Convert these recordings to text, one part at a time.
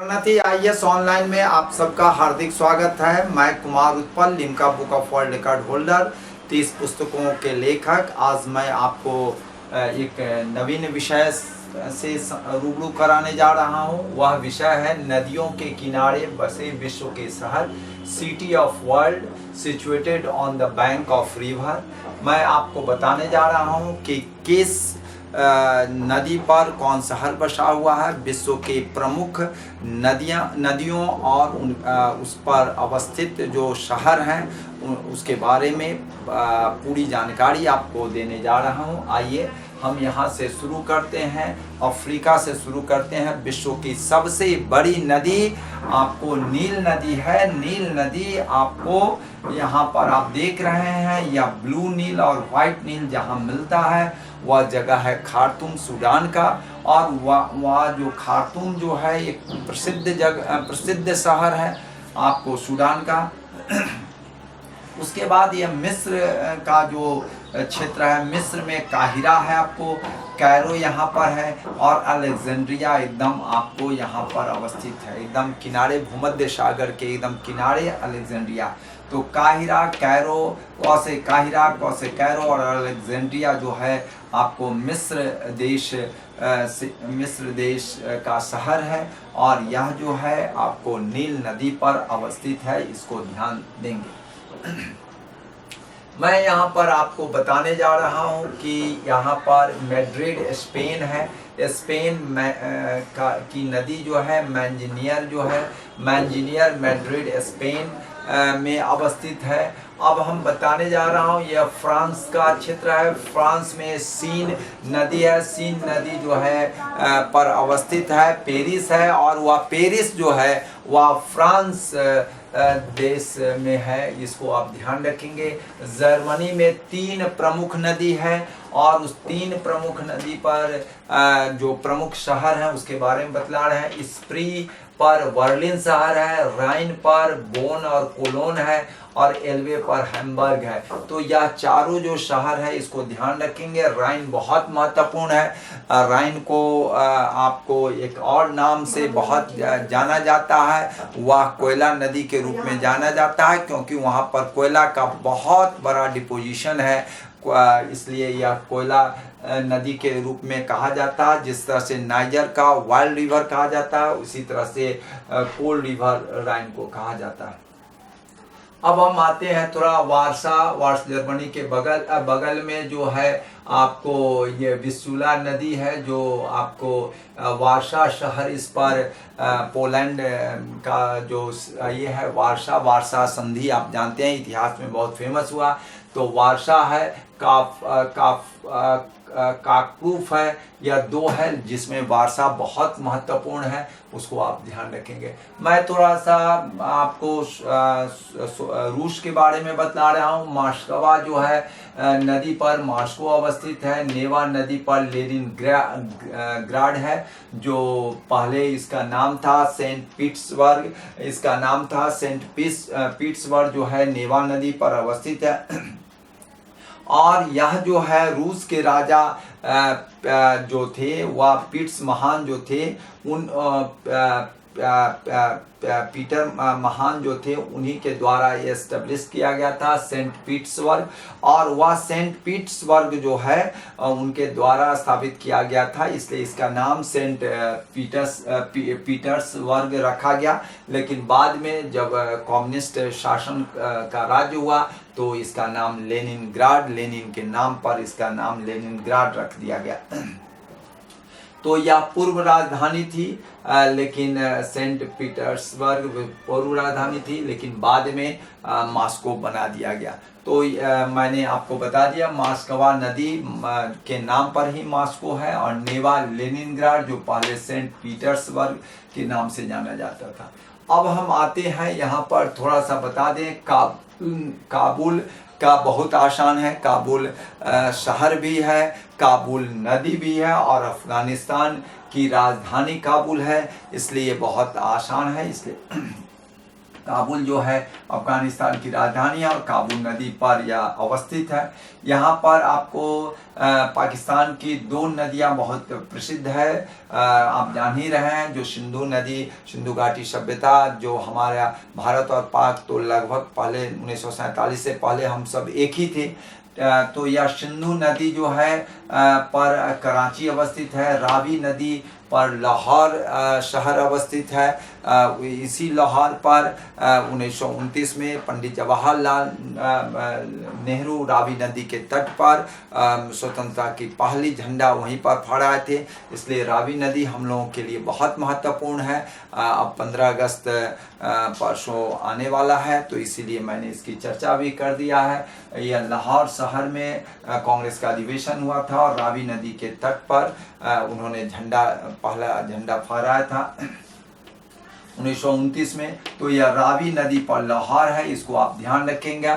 Pranati IAS online में आप सबका हार्दिक स्वागत है। मैं Kumar Utpal, Limca book of world record holder, 30 पुस्तकों के लेखक। आज मैं आपको एक नवीन विषय से रूबरू कराने जा रहा हूँ। वह विषय है नदियों के किनारे बसे विश्व के शहर, city of world situated on the bank of river. मैं आपको बताने जा रहा हूँ कि किस नदी पर कौन शहर बसा हुआ है, विश्व के प्रमुख नदियों और उस पर अवस्थित जो शहर हैं उसके बारे में पूरी जानकारी आपको देने जा रहा हूं। आइए हम यहां से शुरू करते हैं। अफ्रीका से शुरू करते हैं। विश्व की सबसे बड़ी नदी आपको नील नदी है। नील नदी आपको यहाँ पर आप देख रहे हैं, या ब्लू नील और वाइट नील जहाँ मिलता है वह जगह है खार्तूम, सूडान का। और वह जो खार्तूम जो है एक प्रसिद्ध शहर है आपको सूडान का। उसके बाद यह मिस्र का जो क्षेत्र है, मिस्र में काहिरा है, आपको कैरो यहाँ पर है, और अलेक्जेंड्रिया एकदम आपको यहाँ पर अवस्थित है, एकदम किनारे, भूमध्य सागर के एकदम किनारे अलेक्जेंड्रिया। तो काहिरा, कैरो, कौसे काहिरा, कौसे कैरो और अलेक्जेंड्रिया जो है आपको मिस्र देश का शहर है, और यह जो है आपको नील नदी पर अवस्थित है। इसको ध्यान देंगे। मैं यहाँ पर आपको बताने जा रहा हूँ कि यहाँ पर मैड्रिड स्पेन है। स्पेन की नदी जो है मैंजिनियर मैड्रिड स्पेन में अवस्थित है। अब हम बताने जा रहा हूँ, यह फ्रांस का क्षेत्र है। फ्रांस में सीन नदी है। सीन नदी जो है पर अवस्थित है। पेरिस है, और वह पेरिस जो है वह फ्रांस देश में है। इसको आप ध्यान रखेंगे। जर्मनी में 3 प्रमुख नदी है, और उस 3 प्रमुख नदी पर जो प्रमुख शहर हैं उसके बारे में बतला रहे हैं। स्प्री पर बर्लिन शहर है, राइन पर बोन और कोलोन है, और एल्वे पर हैम्बर्ग है। तो यह चारों जो शहर है इसको ध्यान रखेंगे। राइन बहुत महत्वपूर्ण है। राइन को आपको एक और नाम से बहुत जाना जाता है। वह कोयला नदी के रूप में जाना जाता है, क्योंकि वहाँ पर कोयला का बहुत बड़ा डिपोजिशन है, इसलिए यह कोयला नदी के रूप में कहा जाता है। जिस तरह से नाइजर का वाइल्ड रिवर कहा जाता है, उसी तरह से कोल्ड रिवर राइन को कहा जाता है। अब हम आते हैं थोड़ा वार्सा जर्मनी के बगल में जो है आपको ये विस्सुला नदी है, जो आपको वार्सा शहर, इस पर पोलैंड का जो ये है वार्सा संधि आप जानते हैं, इतिहास में बहुत फेमस हुआ। तो वार्सा है, काकरूफ है, या 2 है जिसमें वार्सा बहुत महत्वपूर्ण है, उसको आप ध्यान रखेंगे। मैं थोड़ा सा आपको रूस के बारे में बता रहा हूँ। मॉस्कवा जो है नदी पर मॉस्को अवस्थित है। नेवा नदी पर लेनिनग्राड है, जो पहले इसका नाम था सेंट पीटर्सबर्ग। इसका नाम था सेंट पीटर्सबर्ग जो है नेवा नदी पर अवस्थित है। और यह जो है रूस के राजा जो थे, वह पीटर्स महान जो थे, उन पीटर महान जो थे उन्हीं के द्वारा ये एस्टेब्लिश किया गया था सेंट पीटर्सबर्ग। और वह सेंट पीटर्सबर्ग जो है उनके द्वारा स्थापित किया गया था, इसलिए इसका नाम सेंट पीटर्सबर्ग रखा गया। लेकिन बाद में जब कम्युनिस्ट शासन का राज्य हुआ तो इसका नाम लेनिन के नाम पर इसका नाम लेनिनग्राड रख दिया गया। तो यह पूर्व राजधानी थी, लेकिन सेंट पीटर्सबर्ग पूर्व राजधानी थी, लेकिन बाद में मॉस्को बना दिया गया। तो मैंने आपको बता दिया, मॉस्कवा नदी के नाम पर ही मॉस्को है, और नेवा लेनिनग्राड जो पहले सेंट पीटर्सबर्ग के नाम से जाना जाता था। अब हम आते हैं यहाँ पर, थोड़ा सा बता दें। काबुल का बहुत आसान है। काबुल शहर भी है, काबुल नदी भी है, और अफगानिस्तान की राजधानी काबुल है, इसलिए बहुत आसान है। इसलिए काबुल जो है अफगानिस्तान की राजधानी है और काबुल नदी पर यह अवस्थित है। यहाँ पर आपको पाकिस्तान की 2 नदियाँ बहुत प्रसिद्ध है, आप जान ही रहे हैं, जो सिंधु नदी, सिंधु घाटी सभ्यता, जो हमारा भारत और पाक तो लगभग पहले 1947 से पहले हम सब एक ही थे। तो यह सिंधु नदी जो है पर कराची अवस्थित है। रावी नदी पर लाहौर शहर अवस्थित है। इसी लाहौर पर 1929 में पंडित जवाहरलाल नेहरू रावी नदी के तट पर स्वतंत्रता की पहली झंडा वहीं पर फहराए थे। इसलिए रावी नदी हम लोगों के लिए बहुत महत्वपूर्ण है। अब 15 अगस्त परसों आने वाला है, तो इसीलिए मैंने इसकी चर्चा भी कर दिया है। यह लाहौर शहर में कांग्रेस का अधिवेशन हुआ था और रावी नदी के तट पर उन्होंने पहला झंडा फहराया था 1929 में। तो यह रावी नदी पर लाहौर है, इसको आप ध्यान रखेंगे।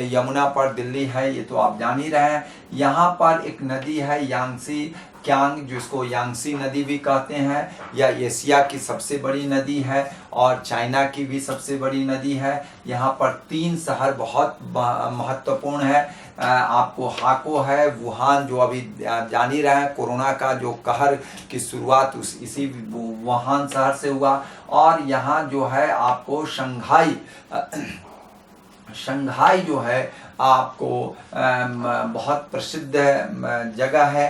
यमुना पर दिल्ली है, ये तो आप जान ही रहे हैं। यहाँ पर एक नदी है यांगसी क्यांग, जिसको यांगसी नदी भी कहते हैं। यह एशिया की सबसे बड़ी नदी है और चाइना की भी सबसे बड़ी नदी है। यहाँ पर 3 शहर बहुत महत्वपूर्ण है। आपको हाको है, वुहान, जो अभी जान ही रहे हैं, कोरोना का जो कहर की शुरुआत इसी वुहान शहर से हुआ। और यहाँ जो है आपको शंघाई जो है आपको बहुत प्रसिद्ध जगह है।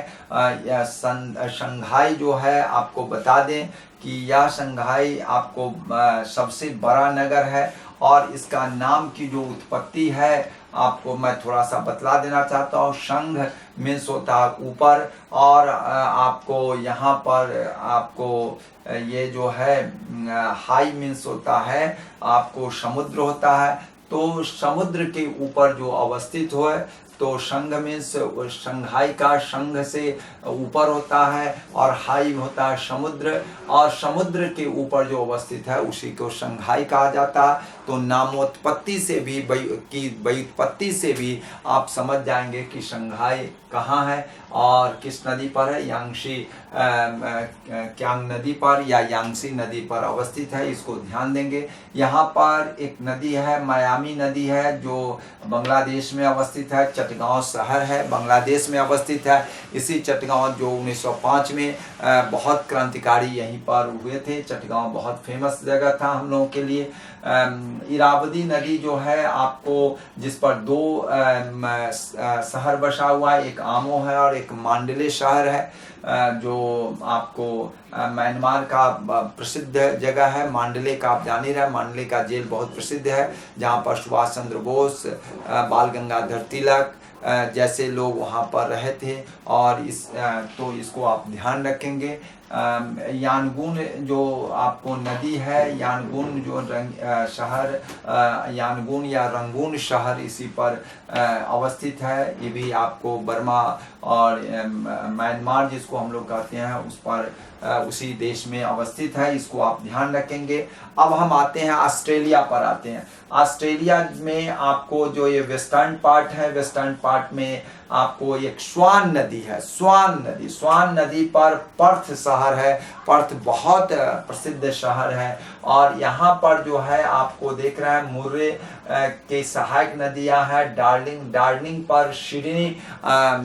शंघाई जो है आपको बता दें कि यह शंघाई आपको सबसे बड़ा नगर है और इसका नाम की जो उत्पत्ति है आपको मैं थोड़ा सा बतला देना चाहता हूँ। शंघ मीन्स होता है ऊपर, और आपको यहाँ पर आपको ये जो है हाई मीन्स होता है आपको समुद्र होता है। तो समुद्र के ऊपर जो अवस्थित हो है, तो शंघ मीन्स शंघाई का शंघ से ऊपर होता है और हाई होता है समुद्र, और समुद्र के ऊपर जो अवस्थित है उसी को शंघाई कहा जाता है। तो नामोत्पत्ति से भी व्युत्पत्ति से भी आप समझ जाएंगे कि शंघाई कहाँ है और किस नदी पर है। यांगसी क्यांग नदी पर या यांगसी नदी पर अवस्थित है, इसको ध्यान देंगे। यहाँ पर एक नदी है, मायामी नदी है, जो बांग्लादेश में अवस्थित है। चटगांव शहर है, बांग्लादेश में अवस्थित है। इसी चटगांव जो 1905 में बहुत क्रांतिकारी यहीं पर हुए थे। चटगांव बहुत फेमस जगह था हम लोगों के लिए। इरावदी नदी जो है आपको, जिस पर 2 शहर बसा हुआ है, एक आमो है और एक मांडले शहर है, जो आपको म्यांमार का प्रसिद्ध जगह है। मांडले का आप जान ही रहे, मांडले का जेल बहुत प्रसिद्ध है, जहाँ पर सुभाष चंद्र बोस, बाल गंगाधर तिलक जैसे लोग वहाँ पर रहे थे। और तो इसको आप ध्यान रखेंगे। यानगुन जो आपको नदी है, यानगुन जो शहर, यानगुन या रंगून शहर इसी पर अवस्थित है। ये भी आपको बर्मा और म्यांमार जिसको हम लोग कहते हैं उस पर उसी देश में अवस्थित है, इसको आप ध्यान रखेंगे। अब हम आते हैं ऑस्ट्रेलिया पर आते हैं। ऑस्ट्रेलिया में आपको जो ये वेस्टर्न पार्ट है, वेस्टर्न पार्ट में आपको एक स्वान नदी है, स्वान नदी पर पर्थ शहर है। पर्थ बहुत प्रसिद्ध शहर है और यहाँ पर जो है आपको देख रहे हैं मुर्रे के सहायक नदियाँ हैं। डार्लिंग पर सिडनी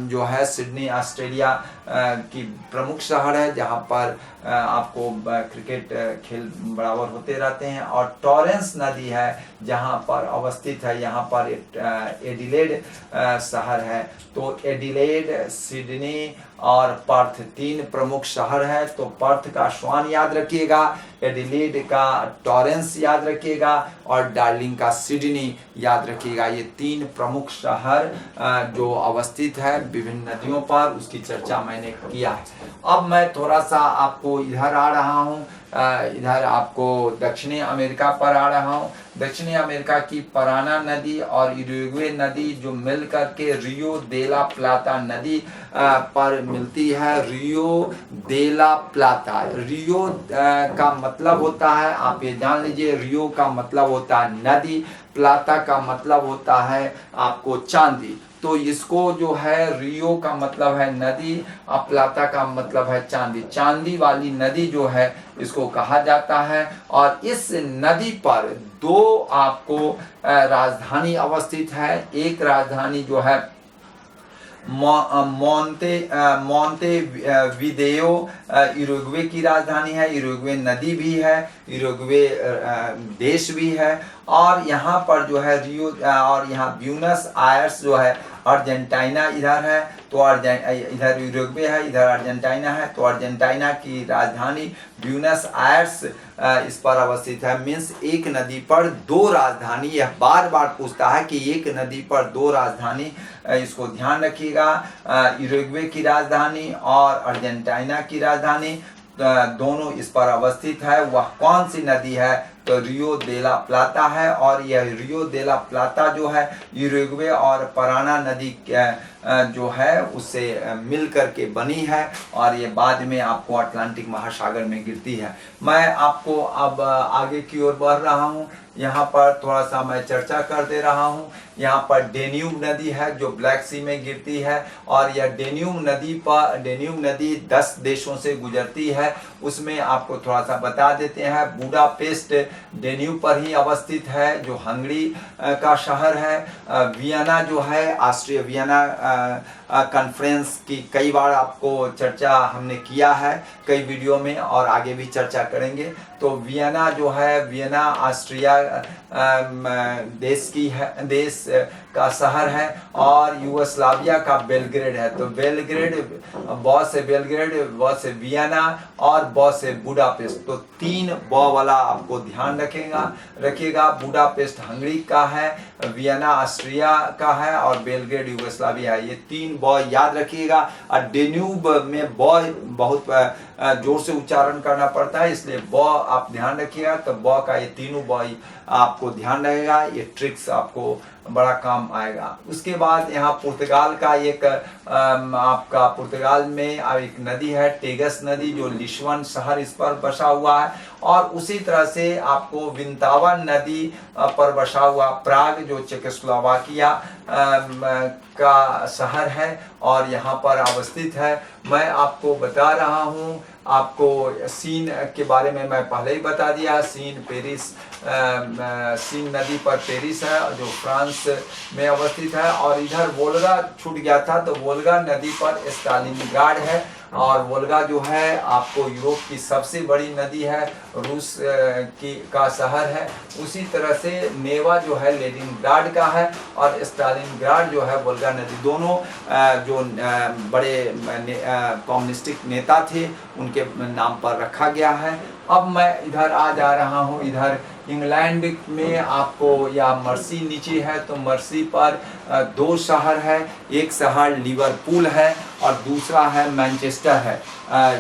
जो है, सिडनी ऑस्ट्रेलिया की प्रमुख शहर है, जहाँ पर आपको क्रिकेट खेल बराबर होते रहते हैं। और टॉरेंस नदी है जहाँ पर अवस्थित है, यहाँ पर एडिलेड शहर है। तो एडिलेड, सिडनी और पर्थ 3 प्रमुख शहर है। तो पर्थ का स्वान याद रखिएगा, एडिलेड का टॉरेंस याद रखिएगा और डार्लिंग का सिडनी याद रखिएगा। ये 3 प्रमुख शहर जो अवस्थित है विभिन्न नदियों पर, उसकी चर्चा मैंने किया है। अब मैं थोड़ा सा आपको इधर आ रहा हूँ, इधर आपको दक्षिणी अमेरिका पर आ रहा हूँ। दक्षिणी अमेरिका की पराना नदी और उरुग्वे नदी जो मिल करके रियो दे ला प्लाता नदी पर मिलती है रियो दे ला प्लाता। रियो का मतलब होता है, आप ये जान लीजिए, रियो का मतलब होता है नदी, प्लाता का मतलब होता है आपको चांदी। तो इसको जो है रियो का मतलब है नदी और प्लाता का मतलब है चांदी। चांदी वाली नदी जो है इसको कहा जाता है। और इस नदी पर दो आपको राजधानी अवस्थित है। एक राजधानी जो है मोंते विदेओ उरुग्वे की राजधानी है। उरुग्वे नदी भी है, उरुग्वे देश भी है। और यहाँ पर जो है रियो और यहाँ ब्यूनस आयर्स जो है अर्जेंटीना इधर है, तो इधर उरुग्वे है, इधर अर्जेंटीना है। तो अर्जेंटीना की राजधानी ब्यूनस आयर्स इस पर अवस्थित है। मीन्स एक नदी पर दो राजधानी, यह बार बार पूछता है कि एक नदी पर दो राजधानी, इसको ध्यान रखिएगा। उरुग्वे की राजधानी और अर्जेंटीना की राजधानी दोनों इस पर अवस्थित है। वह कौन सी नदी है? तो रियो दे ला प्लाता है। और यह रियो दे ला प्लाता जो है उरुग्वे और पराना नदी जो है उससे मिल करके बनी है, और ये बाद में आपको अटलांटिक महासागर में गिरती है। मैं आपको अब आगे की ओर बढ़ रहा हूँ। यहाँ पर थोड़ा सा मैं चर्चा कर दे रहा हूँ। यहाँ पर डेन्यूब नदी है जो ब्लैक सी में गिरती है, और यह डेन्यूब नदी 10 देशों से गुजरती है। उसमें आपको थोड़ा सा बता देते हैं। बुडापेस्ट डेन्यूब पर ही अवस्थित है, जो हंगरी का शहर है। वियना जो है, ऑस्ट्रिया वियना कॉन्फ्रेंस की कई बार आपको चर्चा हमने किया है कई वीडियो में, और आगे भी चर्चा करेंगे। तो वियना जो है, वियना ऑस्ट्रिया देश का शहर है। और यूगोस्लाविया का बेलग्रेड है। तो बेलग्रेड, ब से बेलग्रेड, व से वियना और ब से बुडापेस्ट। तो 3 ब वाला आपको ध्यान रखिएगा। बुडापेस्ट हंगरी का है, वियना ऑस्ट्रिया का है और बेलग्रेड यूगोस्लाविया है। ये 3 ब याद रखिएगा। और डेन्यूब में ब बहुत जोर से उच्चारण करना पड़ता है, इसलिए ब आप ध्यान रखिएगा। तो ब का ये तीनों ब आपको ध्यान रहेगा। ये ट्रिक्स आपको बड़ा काम आएगा। उसके बाद यहाँ पुर्तगाल का एक आपका पुर्तगाल में एक नदी है, टेगस नदी, जो लिस्बन शहर इस पर बसा हुआ है। और उसी तरह से आपको विंतावा नदी पर बसा हुआ प्राग, जो चेकोस्लोवाकिया का शहर है और यहाँ पर अवस्थित है। मैं आपको बता रहा हूँ, आपको सीन के बारे में मैं पहले ही बता दिया। सीन नदी पर पेरिस है जो फ्रांस में अवस्थित है। और इधर वोल्गा छूट गया था, तो वोल्गा नदी पर स्टालिनग्राड है। और वोल्गा जो है आपको यूरोप की सबसे बड़ी नदी है, रूस का शहर है। उसी तरह से नेवा जो है लेनिनग्राड का है, और स्टालिनग्राड जो है वोल्गा नदी। दोनों जो बड़े कम्युनिस्टिक नेता थे उनके नाम पर रखा गया है। अब मैं इधर आ जा रहा हूँ। इधर इंग्लैंड में आपको या मर्सी नीचे है, तो मर्सी पर 2 शहर है। एक शहर लिवरपूल है और दूसरा है मैनचेस्टर है।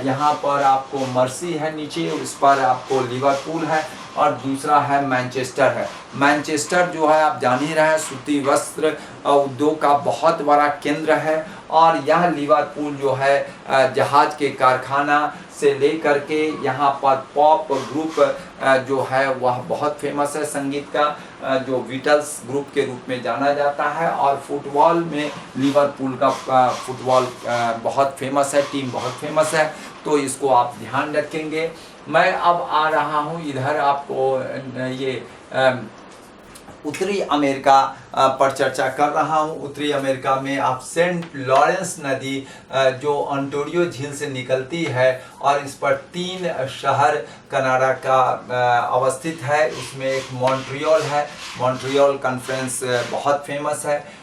यहाँ पर आपको मर्सी है नीचे, उस पर आपको लिवरपूल है और दूसरा है मैनचेस्टर है। मैनचेस्टर जो है आप जान ही रहे हैं, सूती वस्त्र उद्योग का बहुत बड़ा केंद्र है। और यह लिवरपूल जो है जहाज के कारखाना से लेकर के यहाँ पर पॉप ग्रुप जो है वह बहुत फेमस है संगीत का, जो बीटल्स ग्रुप के रूप में जाना जाता है। और फुटबॉल में लिवरपूल का फुटबॉल बहुत फेमस है, टीम बहुत फेमस है, तो इसको आप ध्यान रखेंगे। मैं अब आ रहा हूँ इधर, आपको ये उत्तरी अमेरिका पर चर्चा कर रहा हूँ। उत्तरी अमेरिका में आप सेंट लॉरेंस नदी जो ओंटारियो झील से निकलती है, और इस पर 3 शहर कनाडा का अवस्थित है। उसमें एक मॉन्ट्रियल है, मॉन्ट्रियल कॉन्फ्रेंस बहुत फेमस है।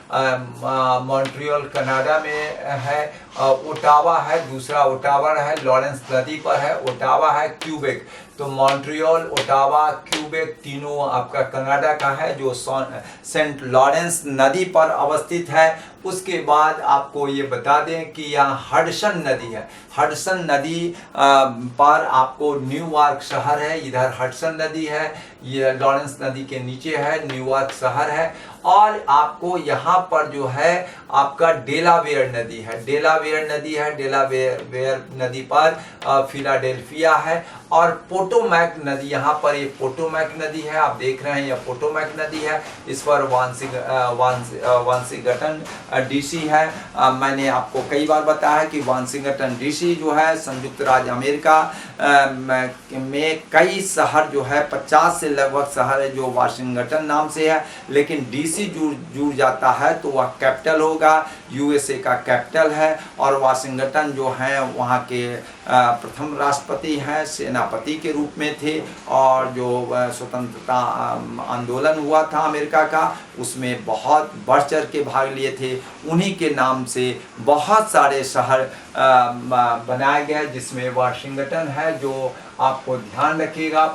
मॉन्ट्रियल कनाडा में है। ओटावा है, दूसरा ओटावा है, लॉरेंस नदी पर है। ओटावा है, क्यूबेक तो मॉन्ट्रियल, ओटावा, क्यूबेक तीनों आपका कनाडा का है, जो सेंट लॉरेंस नदी पर अवस्थित है। उसके बाद आपको ये बता दें कि यहाँ हडसन नदी है। हडसन नदी पर आपको न्यूयॉर्क शहर है, इधर हडसन नदी है, ये लॉरेंस नदी के नीचे है, न्यूयॉर्क शहर है। और आपको यहाँ पर जो है आपका डेलावेयर नदी है, डेलावेयर नदी है, डेलावेयर नदी पर फिलाडेल्फिया है। और पोटोमैक नदी, यहाँ पर ये पोटोमैक नदी है, आप देख रहे हैं, यह पोटोमैक नदी है। इस पर वाशिंगटन डीसी है। मैंने आपको कई बार बताया कि वाशिंगटन डीसी जो है संयुक्त राज्य अमेरिका में कई शहर जो है 50 से लगभग शहर है जो वाशिंगटन नाम से है, लेकिन डीसी जुड़ जाता है तो वह कैपिटल होगा, यूएसए का कैपिटल है। और वाशिंगटन जो है वहाँ के प्रथम राष्ट्रपति हैं, सेनापति के रूप में थे, और जो स्वतंत्रता आंदोलन हुआ था अमेरिका का उसमें बहुत बढ़ चढ़ के भाग लिए थे। उन्हीं के नाम से बहुत सारे शहर बनाए गए, जिसमें वाशिंगटन है, जो आपको ध्यान रखिएगा।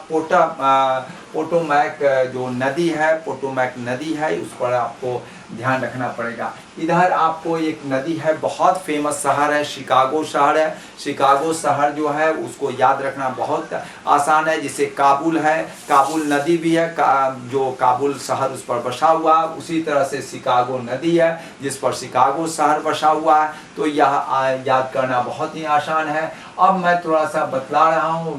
पोटोमैक जो नदी है, पोटोमैक नदी है, उस पर आपको ध्यान रखना पड़ेगा। इधर आपको एक नदी है, बहुत फेमस शहर है, शिकागो शहर है। शिकागो शहर जो है उसको याद रखना बहुत आसान है, जिसे काबुल है, काबुल नदी भी है, जो काबुल शहर उस पर बसा हुआ है, उसी तरह से शिकागो नदी है जिस पर शिकागो शहर बसा हुआ है। तो यह याद करना बहुत ही आसान है। अब मैं थोड़ा सा बतला रहा हूँ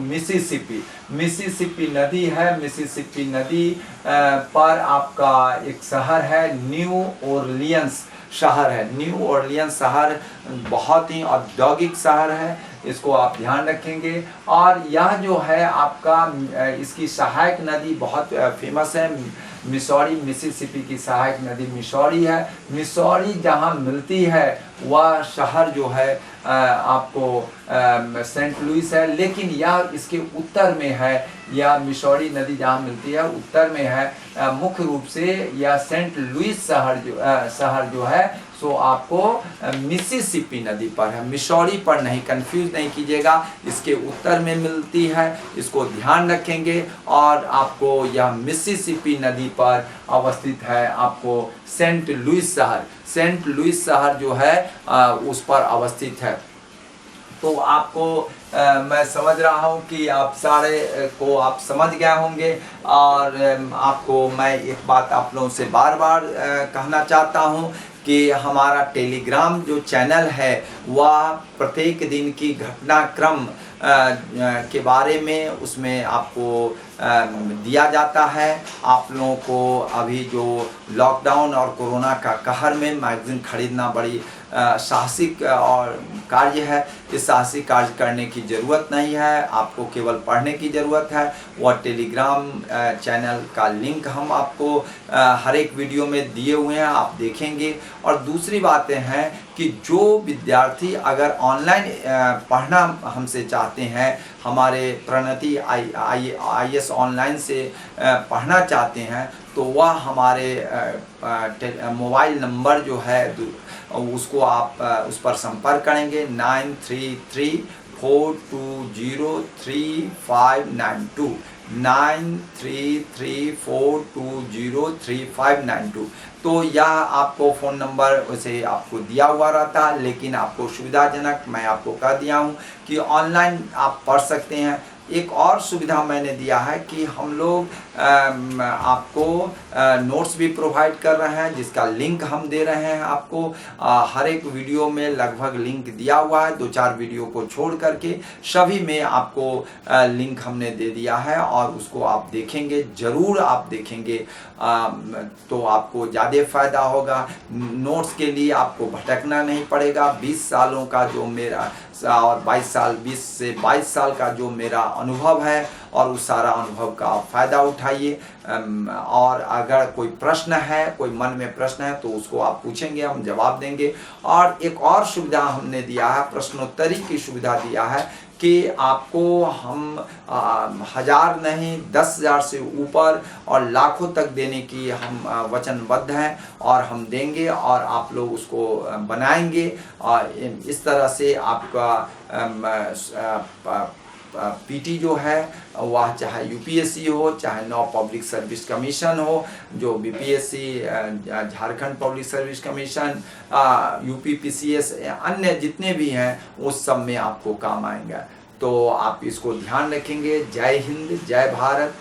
मिसिसिपी नदी है। मिसिसिपी नदी पर आपका एक शहर है, न्यू ऑरलियंस शहर है। न्यू ऑरलियंस शहर बहुत ही औद्योगिक शहर है, इसको आप ध्यान रखेंगे। और यह जो है आपका इसकी सहायक नदी बहुत फेमस है, मिसौरी, मिसिसिपी की सहायक नदी मिसौरी है। मिसौरी जहाँ मिलती है वह शहर जो है आपको सेंट लुइस है, लेकिन यह इसके उत्तर में है। यह मिसौरी नदी जहाँ मिलती है उत्तर में है। मुख्य रूप से यह सेंट लुइस शहर जो है सो आपको मिसिसिपी नदी पर है, मिसौरी पर नहीं, कंफ्यूज नहीं कीजिएगा, इसके उत्तर में मिलती है, इसको ध्यान रखेंगे। और आपको यह मिसिसिपी नदी पर अवस्थित है, आपको सेंट लुइस शहर जो है उस पर अवस्थित है। तो आपको मैं समझ रहा हूँ कि आप सारे को आप समझ गए होंगे। और आपको मैं एक बात आप लोगों से बार बार कहना चाहता हूँ कि हमारा टेलीग्राम जो चैनल है वह प्रत्येक दिन की घटनाक्रम के बारे में उसमें आपको दिया जाता है। आप लोगों को अभी जो लॉकडाउन और कोरोना का कहर में मैगज़ीन खरीदना बड़ी साहसिक और कार्य है। इस साहसिक कार्य करने की ज़रूरत नहीं है, आपको केवल पढ़ने की ज़रूरत है। वह टेलीग्राम चैनल का लिंक हम आपको हर एक वीडियो में दिए हुए हैं, आप देखेंगे। और दूसरी बातें हैं कि जो विद्यार्थी अगर ऑनलाइन पढ़ना हमसे चाहते हैं, हमारे प्रणति IAS ऑनलाइन से पढ़ना चाहते हैं, तो वह हमारे मोबाइल नंबर जो है उसको आप उस पर संपर्क करेंगे 9334203592 9334203592। तो यह आपको फ़ोन नंबर उसे आपको दिया हुआ रहता है, लेकिन आपको सुविधाजनक मैं आपको कह दिया हूँ कि ऑनलाइन आप पढ़ सकते हैं। एक और सुविधा मैंने दिया है कि हम लोग आपको नोट्स भी प्रोवाइड कर रहे हैं, जिसका लिंक हम दे रहे हैं आपको। हर एक वीडियो में लगभग लिंक दिया हुआ है, 2-4 वीडियो को छोड़ करके सभी में आपको लिंक हमने दे दिया है, और उसको आप देखेंगे, ज़रूर आप देखेंगे तो आपको ज़्यादा फ़ायदा होगा। नोट्स के लिए आपको भटकना नहीं पड़ेगा। 20 सालों का जो मेरा और 20 से 22 साल का जो मेरा अनुभव है, और उस सारा अनुभव का आप फ़ायदा उठाइए। और अगर कोई प्रश्न है, कोई मन में प्रश्न है, तो उसको आप पूछेंगे, हम जवाब देंगे। और एक और सुविधा हमने दिया है, प्रश्नोत्तरी की सुविधा दिया है कि आपको हम 1000 नहीं 10,000 से ऊपर और लाखों तक देने की हम वचनबद्ध हैं, और हम देंगे और आप लोग उसको बनाएंगे। और इस तरह से आपका पीटी जो है वह चाहे यूपीएससी हो, चाहे नौ पब्लिक सर्विस कमीशन हो, जो BPSC, Jharkhand public service commission, UPPCS, अन्य जितने भी हैं उस सब में आपको काम आएंगे। तो आप इसको ध्यान रखेंगे। जय हिंद, जय भारत।